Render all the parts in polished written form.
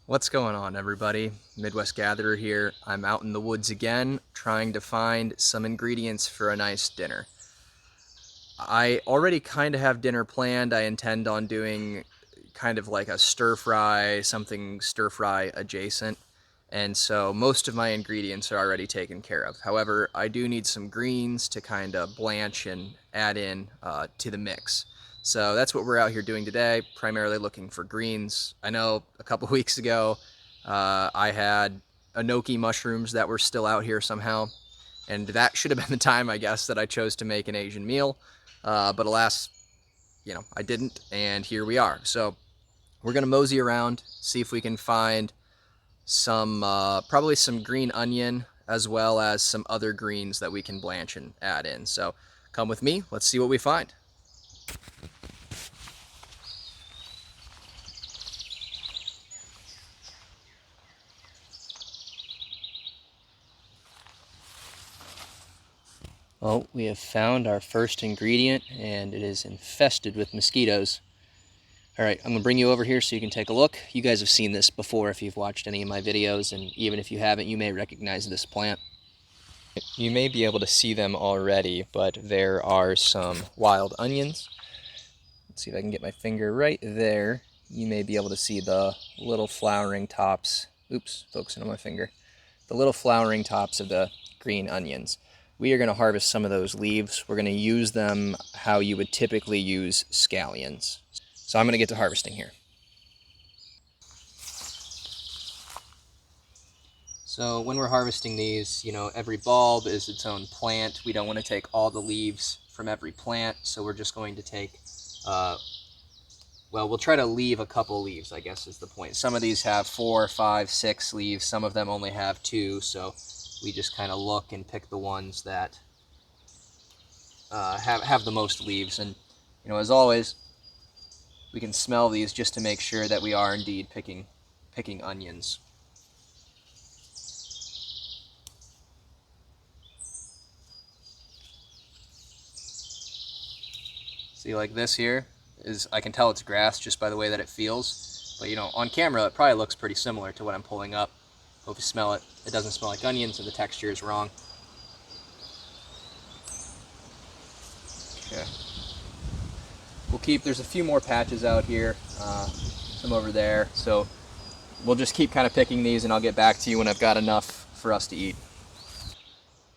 What's going on, everybody? Midwest Gatherer here. I'm out in the woods again, trying to find some ingredients for a nice dinner. I already kind of have dinner planned. I intend on doing kind of like a stir fry, something stir fry adjacent. And so most of my ingredients are already taken care of. However, I do need some greens to kind of blanch and add in to the mix. So that's what we're out here doing today, primarily looking for greens. I know a couple weeks ago I had enoki mushrooms that were still out here somehow, and that should have been the time, I guess, that I chose to make an Asian meal. But alas, I didn't, and here we are. So we're gonna mosey around, see if we can find some, probably some green onion, as well as some other greens that we can blanch and add in. So come with me, let's see what we find. Well, we have found our first ingredient, and it is infested with mosquitoes. All right, I'm gonna bring you over here so you can take a look. You guys have seen this before if you've watched any of my videos, and even if you haven't, you may recognize this plant. You may be able to see them already, but there are some wild onions. Let's see if I can get my finger right there. You may be able to see the little flowering tops. Oops, focusing on my finger. The little flowering tops of the green onions. We are going to harvest some of those leaves. We're going to use them how you would typically use scallions. So I'm going to get to harvesting here. So when we're harvesting these, every bulb is its own plant. We don't want to take all the leaves from every plant, so we're just going to take, we'll try to leave a couple leaves, I guess is the point. Some of these have 4, 5, 6 leaves. Some of them only have 2, so we just kind of look and pick the ones that have the most leaves. And, as always, we can smell these just to make sure that we are indeed picking onions. See, like this here I can tell it's grass just by the way that it feels. But, on camera, it probably looks pretty similar to what I'm pulling up. Hope you smell it. It doesn't smell like onions, and the texture is wrong. Okay. There's a few more patches out here, some over there. So we'll just keep kind of picking these, and I'll get back to you when I've got enough for us to eat.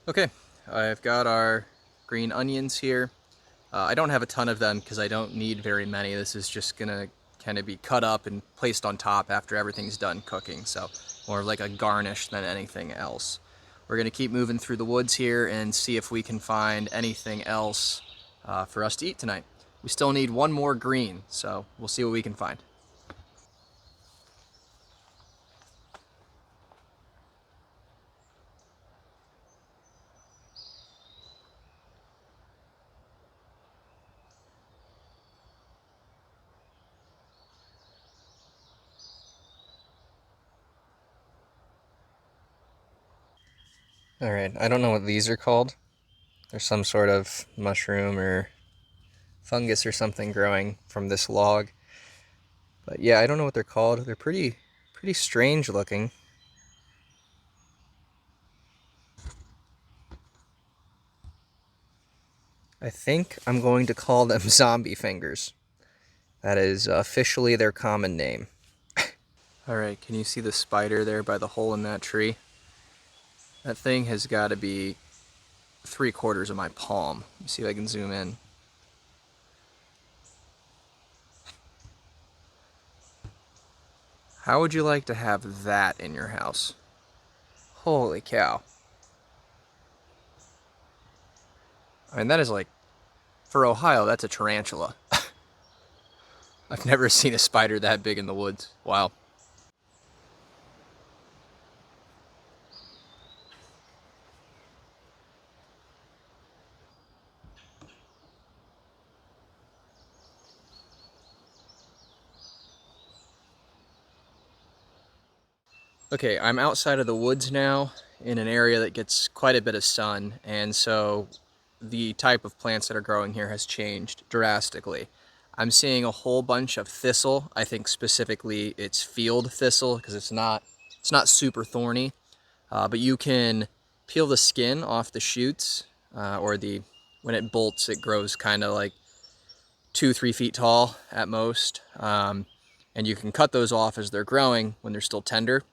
Okay, I've got our green onions here. I don't have a ton of them because I don't need very many. This is just gonna kind of be cut up and placed on top after everything's done cooking. So more like a garnish than anything else. We're gonna keep moving through the woods here and see if we can find anything else for us to eat tonight. We still need one more green, so we'll see what we can find. All right, I don't know what these are called. There's some sort of mushroom or fungus or something growing from this log. But yeah, I don't know what they're called. They're pretty strange looking. I think I'm going to call them zombie fingers. That is officially their common name. Alright, can you see the spider there by the hole in that tree? That thing has got to be 3/4 of my palm. Let me see if I can zoom in. How would you like to have that in your house? Holy cow. I mean, that is like, for Ohio, that's a tarantula. I've never seen a spider that big in the woods. Wow. Okay, I'm outside of the woods now in an area that gets quite a bit of sun, and so the type of plants that are growing here has changed drastically. I'm seeing a whole bunch of thistle. I think specifically it's field thistle because it's not super thorny. But you can peel the skin off the shoots, when it bolts, it grows kind of like 2-3 feet tall at most. And you can cut those off as they're growing when they're still tender.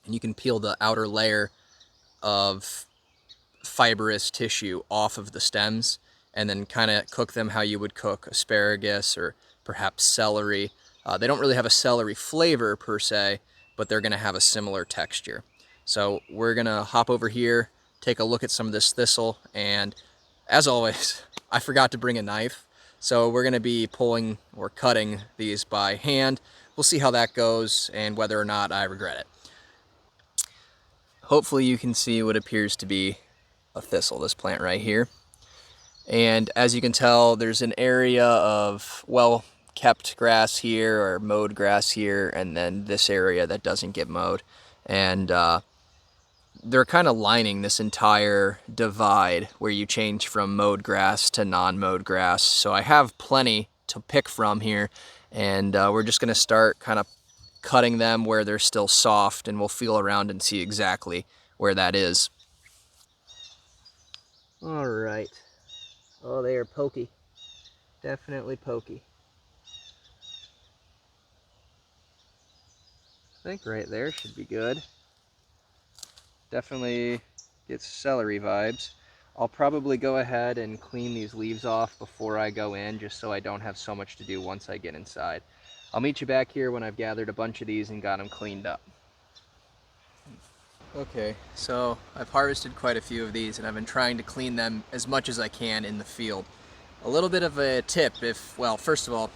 And you can peel the outer layer of fibrous tissue off of the stems and then kind of cook them how you would cook asparagus or perhaps celery. They don't really have a celery flavor per se, but they're going to have a similar texture. So we're going to hop over here, take a look at some of this thistle, and as always, I forgot to bring a knife. So we're going to be pulling or cutting these by hand. We'll see how that goes and whether or not I regret it. Hopefully you can see what appears to be a thistle, this plant right here. And as you can tell, there's an area of well-kept grass here or mowed grass here, and then this area that doesn't get mowed. And they're kind of lining this entire divide where you change from mowed grass to non-mowed grass. So I have plenty to pick from here, and we're just going to start kind of cutting them where they're still soft, and we'll feel around and see exactly where that is. All right. Oh, they are pokey. Definitely pokey. I think right there should be good. Definitely gets celery vibes. I'll probably go ahead and clean these leaves off before I go in, just so I don't have so much to do once I get inside. I'll meet you back here when I've gathered a bunch of these and got them cleaned up. Okay, so I've harvested quite a few of these and I've been trying to clean them as much as I can in the field. A little bit of a tip, first of all,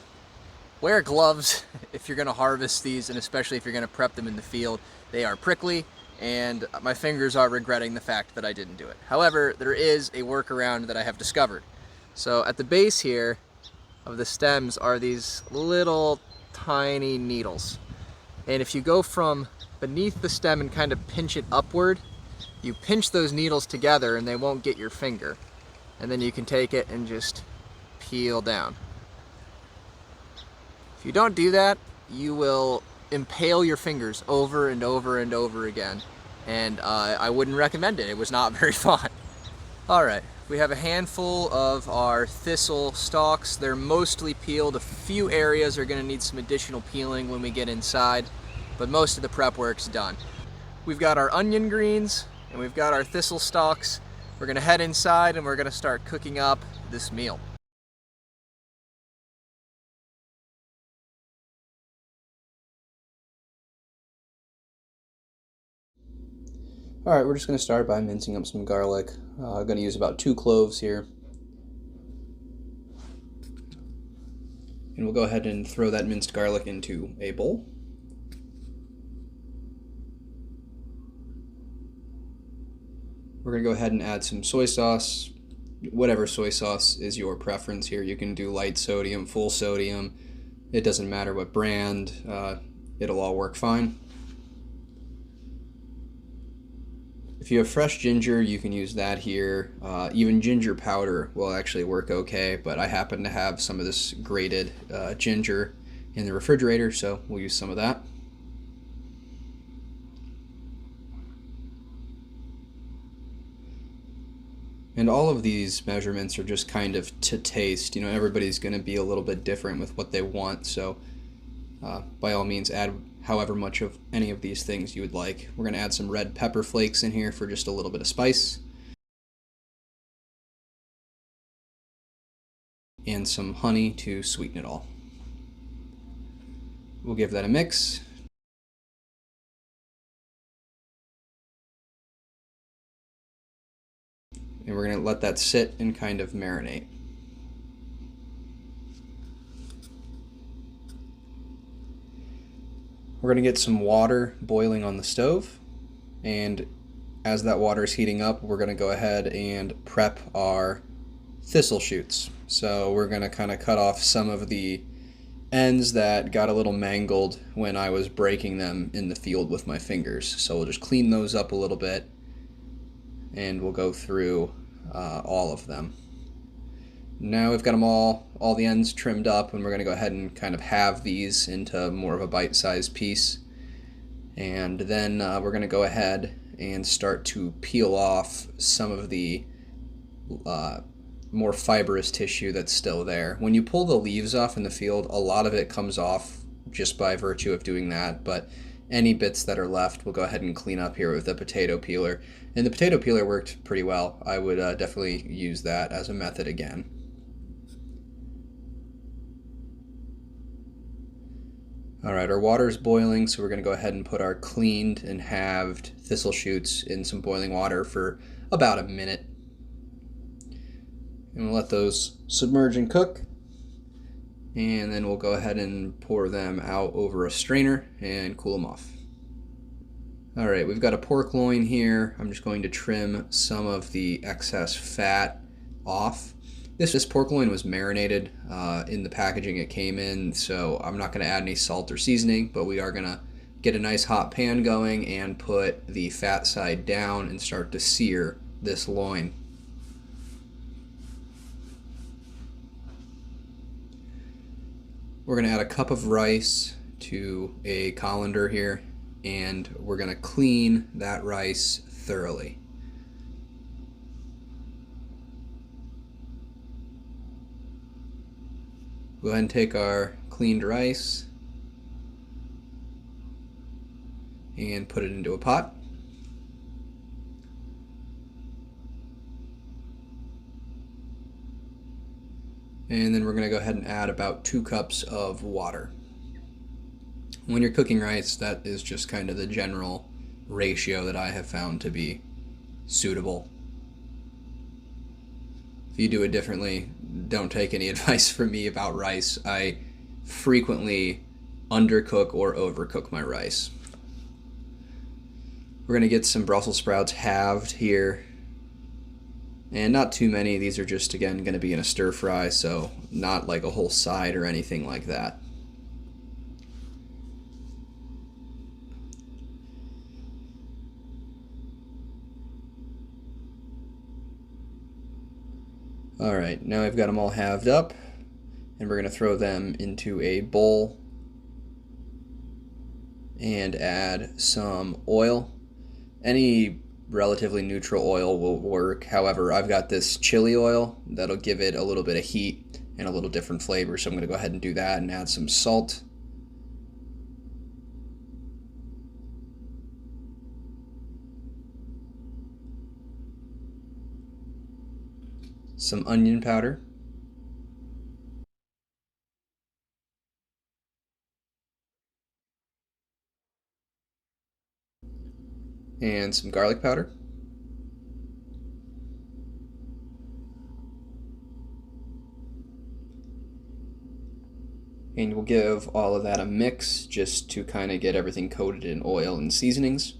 wear gloves if you're going to harvest these, and especially if you're going to prep them in the field. They are prickly, and my fingers are regretting the fact that I didn't do it. However, there is a workaround that I have discovered. So at the base here of the stems are these little tiny needles. And if you go from beneath the stem and kind of pinch it upward, you pinch those needles together and they won't get your finger. And then you can take it and just peel down. If you don't do that, you will impale your fingers over and over and over again. And I wouldn't recommend it. It was not very fun. All right, we have a handful of our thistle stalks. They're mostly peeled. A few areas are going to need some additional peeling when we get inside, but most of the prep work's done. We've got our onion greens and we've got our thistle stalks. We're going to head inside and we're going to start cooking up this meal. All right, we're just going to start by mincing up some garlic. I'm going to use about 2 cloves here. And we'll go ahead and throw that minced garlic into a bowl. We're going to go ahead and add some soy sauce. Whatever soy sauce is your preference here. You can do light sodium, full sodium. It doesn't matter what brand. It'll all work fine. If you have fresh ginger, you can use that here. Even ginger powder will actually work okay, but I happen to have some of this grated ginger in the refrigerator, so we'll use some of that. And all of these measurements are just kind of to taste. You know, everybody's going to be a little bit different with what they want, so by all means add however much of any of these things you would like. We're going to add some red pepper flakes in here for just a little bit of spice. And some honey to sweeten it all. We'll give that a mix. And we're going to let that sit and kind of marinate. We're going to get some water boiling on the stove, and as that water is heating up, we're going to go ahead and prep our thistle shoots. So we're going to kind of cut off some of the ends that got a little mangled when I was breaking them in the field with my fingers. So we'll just clean those up a little bit, and we'll go through all of them. Now we've got them all the ends trimmed up, and we're going to go ahead and kind of halve these into more of a bite-sized piece. And then we're going to go ahead and start to peel off some of the more fibrous tissue that's still there. When you pull the leaves off in the field, a lot of it comes off just by virtue of doing that, but any bits that are left we'll go ahead and clean up here with the potato peeler. And the potato peeler worked pretty well. I would definitely use that as a method again. Alright, our water is boiling, so we're going to go ahead and put our cleaned and halved thistle shoots in some boiling water for about a minute. And we'll let those submerge and cook. And then we'll go ahead and pour them out over a strainer and cool them off. Alright, we've got a pork loin here. I'm just going to trim some of the excess fat off. This pork loin was marinated in the packaging it came in, so I'm not going to add any salt or seasoning, but we are going to get a nice hot pan going and put the fat side down and start to sear this loin. We're going to add a cup of rice to a colander here, and we're going to clean that rice thoroughly. Go ahead and take our cleaned rice and put it into a pot. And then we're going to go ahead and add about 2 cups of water. When you're cooking rice, that is just kind of the general ratio that I have found to be suitable. If you do it differently, don't take any advice from me about rice. I frequently undercook or overcook my rice. We're going to get some Brussels sprouts halved here. And not too many. These are just, again, going to be in a stir fry, so not like a whole side or anything like that. Alright, now I've got them all halved up, and we're going to throw them into a bowl and add some oil. Any relatively neutral oil will work. However, I've got this chili oil that'll give it a little bit of heat and a little different flavor, so I'm going to go ahead and do that and add some salt. Some onion powder. And some garlic powder. And we'll give all of that a mix just to kind of get everything coated in oil and seasonings.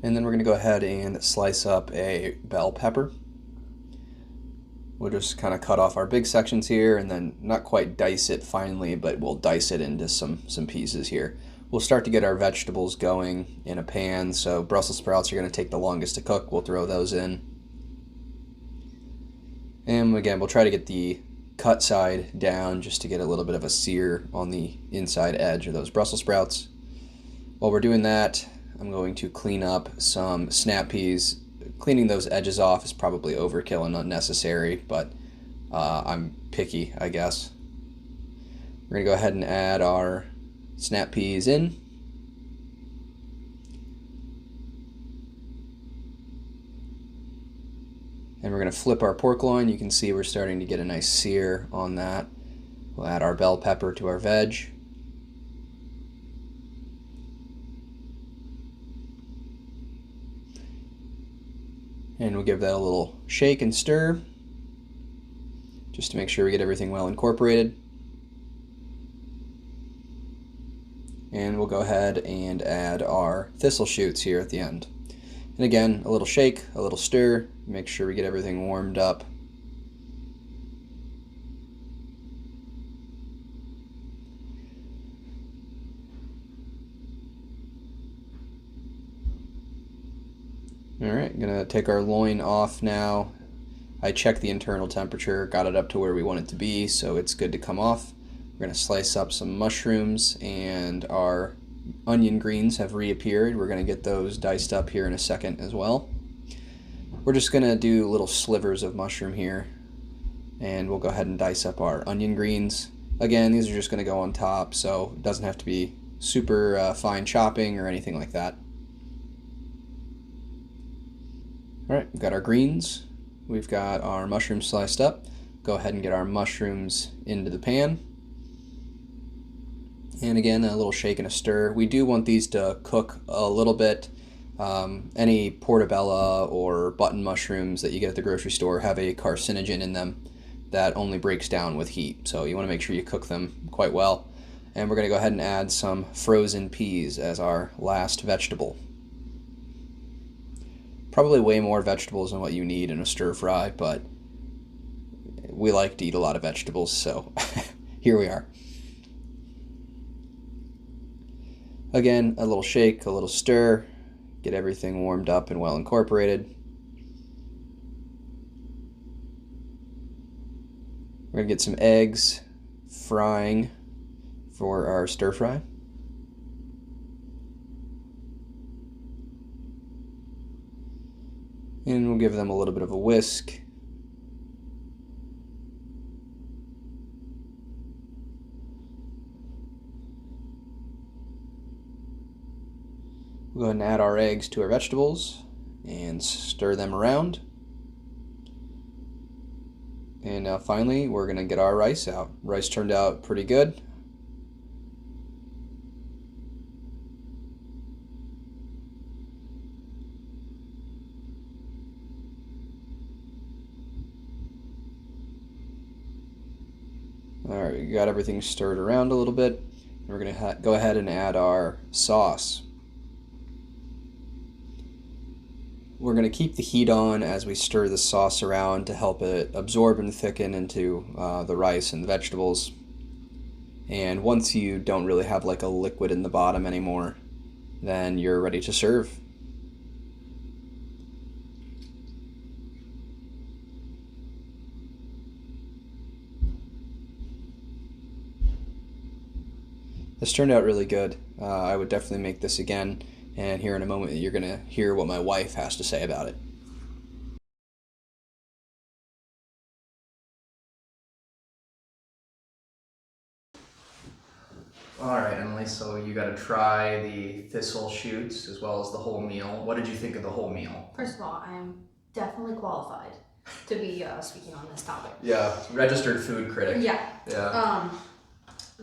And then we're going to go ahead and slice up a bell pepper. We'll just kind of cut off our big sections here and then not quite dice it finely, but we'll dice it into some pieces here. We'll start to get our vegetables going in a pan, so Brussels sprouts are going to take the longest to cook. We'll throw those in. And again, we'll try to get the cut side down just to get a little bit of a sear on the inside edge of those Brussels sprouts. While we're doing that, I'm going to clean up some snap peas. Cleaning those edges off is probably overkill and unnecessary, but I'm picky, I guess. We're going to go ahead and add our snap peas in. And we're going to flip our pork loin. You can see we're starting to get a nice sear on that. We'll add our bell pepper to our veg. And we'll give that a little shake and stir just to make sure we get everything well incorporated. And we'll go ahead and add our thistle shoots here at the end. And again, a little shake, a little stir, make sure we get everything warmed up. Alright, gonna take our loin off now. I checked the internal temperature, got it up to where we want it to be, so it's good to come off. We're gonna slice up some mushrooms, and our onion greens have reappeared. We're gonna get those diced up here in a second as well. We're just gonna do little slivers of mushroom here, and we'll go ahead and dice up our onion greens. Again, these are just gonna go on top, so it doesn't have to be super fine chopping or anything like that. Alright, we've got our greens. We've got our mushrooms sliced up. Go ahead and get our mushrooms into the pan. And again, a little shake and a stir. We do want these to cook a little bit. Any portobello or button mushrooms that you get at the grocery store have a carcinogen in them that only breaks down with heat. So you want to make sure you cook them quite well. And we're going to go ahead and add some frozen peas as our last vegetable. Probably way more vegetables than what you need in a stir fry, but we like to eat a lot of vegetables, so here we are. Again, a little shake, a little stir, get everything warmed up and well incorporated. We're going to get some eggs frying for our stir fry. And we'll give them a little bit of a whisk. We'll go ahead and add our eggs to our vegetables and stir them around. And now finally, we're going to get our rice out. Rice turned out pretty good. Alright, we got everything stirred around a little bit. We're going to go ahead and add our sauce. We're going to keep the heat on as we stir the sauce around to help it absorb and thicken into the rice and the vegetables. And once you don't really have like a liquid in the bottom anymore, then you're ready to serve. This turned out really good. I would definitely make this again, and here in a moment you're going to hear what my wife has to say about it. Alright, Emily, so you got to try the thistle shoots as well as the whole meal. What did you think of the whole meal? First of all, I am definitely qualified to be speaking on this topic. Yeah, registered food critic. Yeah.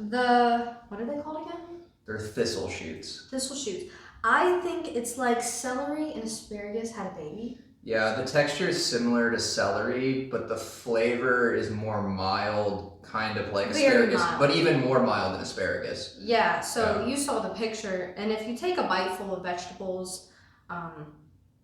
What are they called again? They're thistle shoots. Thistle shoots. I think it's like celery and asparagus had a baby. Yeah, the texture is similar to celery, but the flavor is more mild, kind of like Very asparagus, mild. but even more mild than asparagus. Yeah, so you saw the picture, and if you take a bite full of vegetables,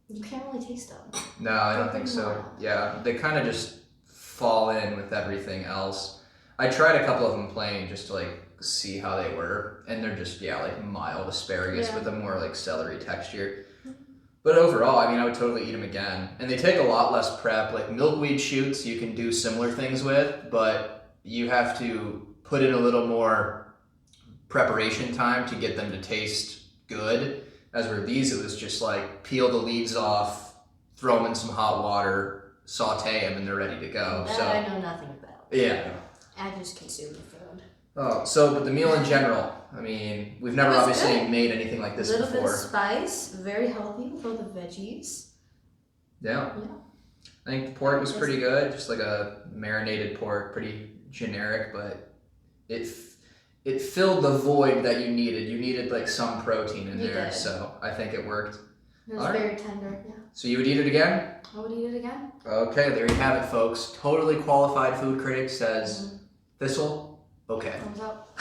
you can't really taste them. No, I don't They're think so. mild. Yeah, they kind of just fall in with everything else. I tried a couple of them plain just to like see how they were, and they're just, yeah, like mild asparagus with a more like celery texture. But overall, I mean, I would totally eat them again. And they take a lot less prep. Like milkweed shoots, you can do similar things with, but you have to put in a little more preparation time to get them to taste good. As were these, it was just like peel the leaves off, throw them in some hot water, saute them, and they're ready to go. That so I know nothing about. Yeah. I just consume the food. Oh, so but the meal in general, I mean, we've never obviously good. made anything like this Little before. bit of spice, very healthy with all the veggies. Yeah. I think the pork was pretty good, just like a marinated pork, pretty generic, but it filled the void that you needed. You needed like some protein in there, so I think it worked. It was very tender, yeah. So you would eat it again? I would eat it again. Okay, there you have it, folks. Totally qualified food critic says thistle. Okay. Thumbs up.